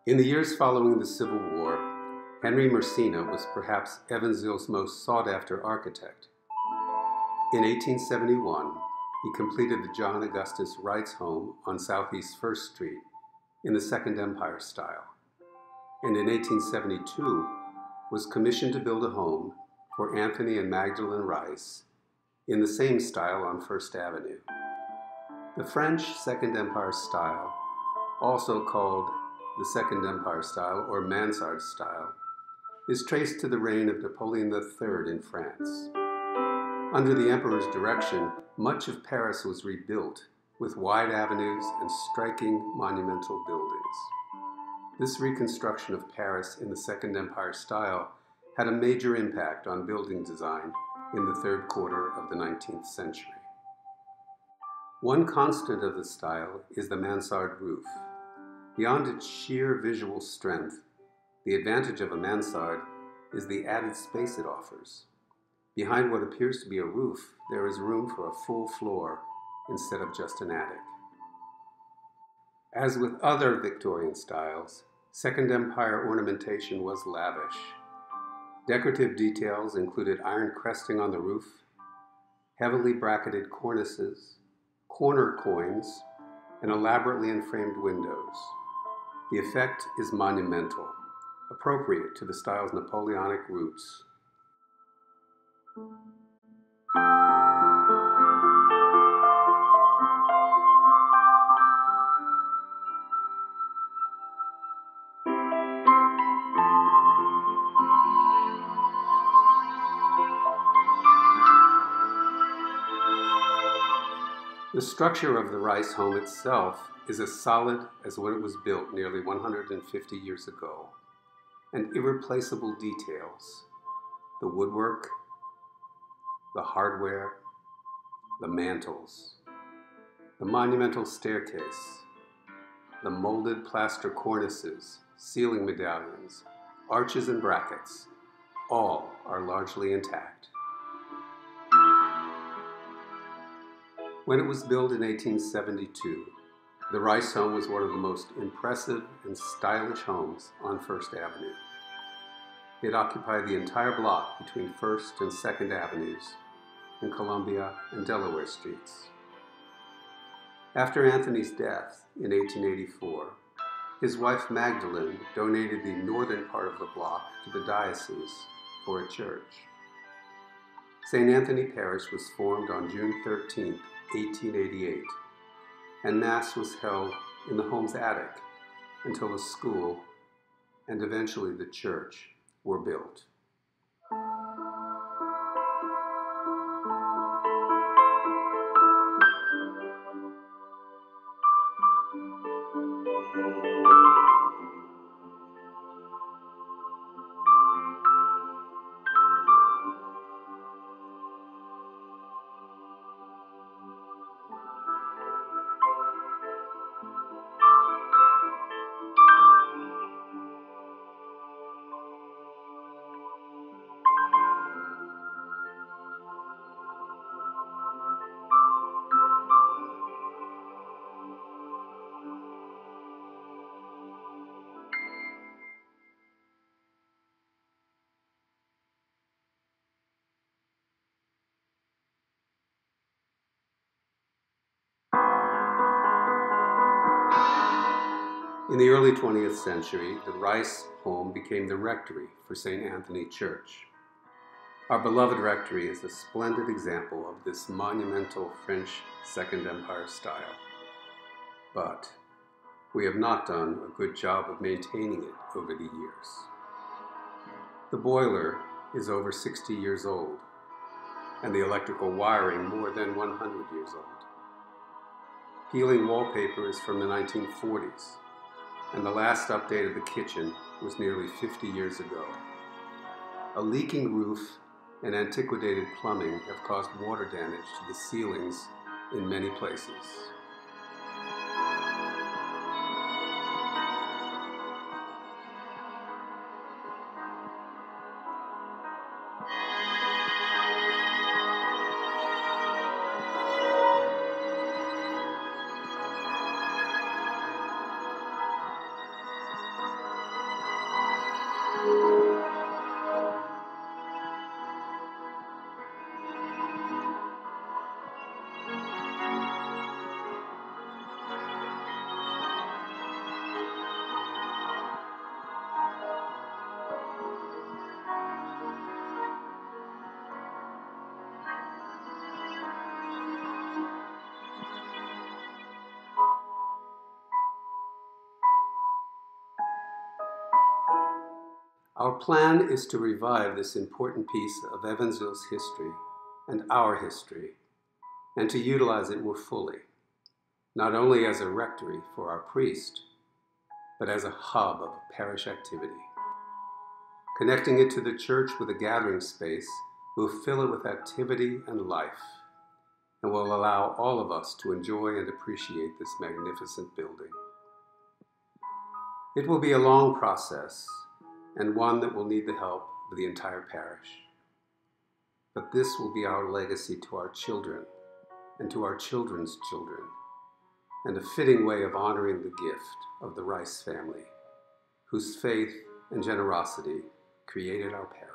In the years following the Civil War, Henry Mersina was perhaps Evansville's most sought-after architect. In 1871, he completed the John Augustus Wright's home on Southeast 1st Street in the Second Empire style, and in 1872 was commissioned to build a home for Anthony and Magdalene Rice in the same style on First Avenue. The French Second Empire style, also called the Second Empire style or Mansard style, is traced to the reign of Napoleon III in France. Under the emperor's direction, much of Paris was rebuilt with wide avenues and striking monumental buildings. This reconstruction of Paris in the Second Empire style had a major impact on building design in the third quarter of the 19th century. One constant of the style is the mansard roof. Beyond its sheer visual strength, the advantage of a mansard is the added space it offers. Behind what appears to be a roof, there is room for a full floor instead of just an attic. As with other Victorian styles, Second Empire ornamentation was lavish. Decorative details included iron cresting on the roof, heavily bracketed cornices, corner coins, and elaborately enframed windows. The effect is monumental, appropriate to the style's Napoleonic roots. The structure of the Rice home itself is as solid as when it was built nearly 150 years ago, and irreplaceable details, the woodwork, the hardware, the mantels, the monumental staircase, the molded plaster cornices, ceiling medallions, arches and brackets, all are largely intact. When it was built in 1872, the Rice home was one of the most impressive and stylish homes on First Avenue. It occupied the entire block between First and Second Avenues and Columbia and Delaware Streets. After Anthony's death in 1884, his wife Magdalene donated the northern part of the block to the diocese for a church. St. Anthony Parish was formed on June 13, 1888, and Mass was held in the home's attic until a school and eventually the church were built. In the early 20th century, the Rice home became the Rectory for St. Anthony Church. Our beloved Rectory is a splendid example of this monumental French Second Empire style. But we have not done a good job of maintaining it over the years. The boiler is over 60 years old, and the electrical wiring more than 100 years old. Peeling wallpaper is from the 1940s, and the last update of the kitchen was nearly 50 years ago. A leaking roof and antiquated plumbing have caused water damage to the ceilings in many places. Our plan is to revive this important piece of Evansville's history and our history, and to utilize it more fully, not only as a rectory for our priest, but as a hub of parish activity. Connecting it to the church with a gathering space will fill it with activity and life, and will allow all of us to enjoy and appreciate this magnificent building. It will be a long process, and one that will need the help of the entire parish. But this will be our legacy to our children and to our children's children, and a fitting way of honoring the gift of the Rice family, whose faith and generosity created our parish.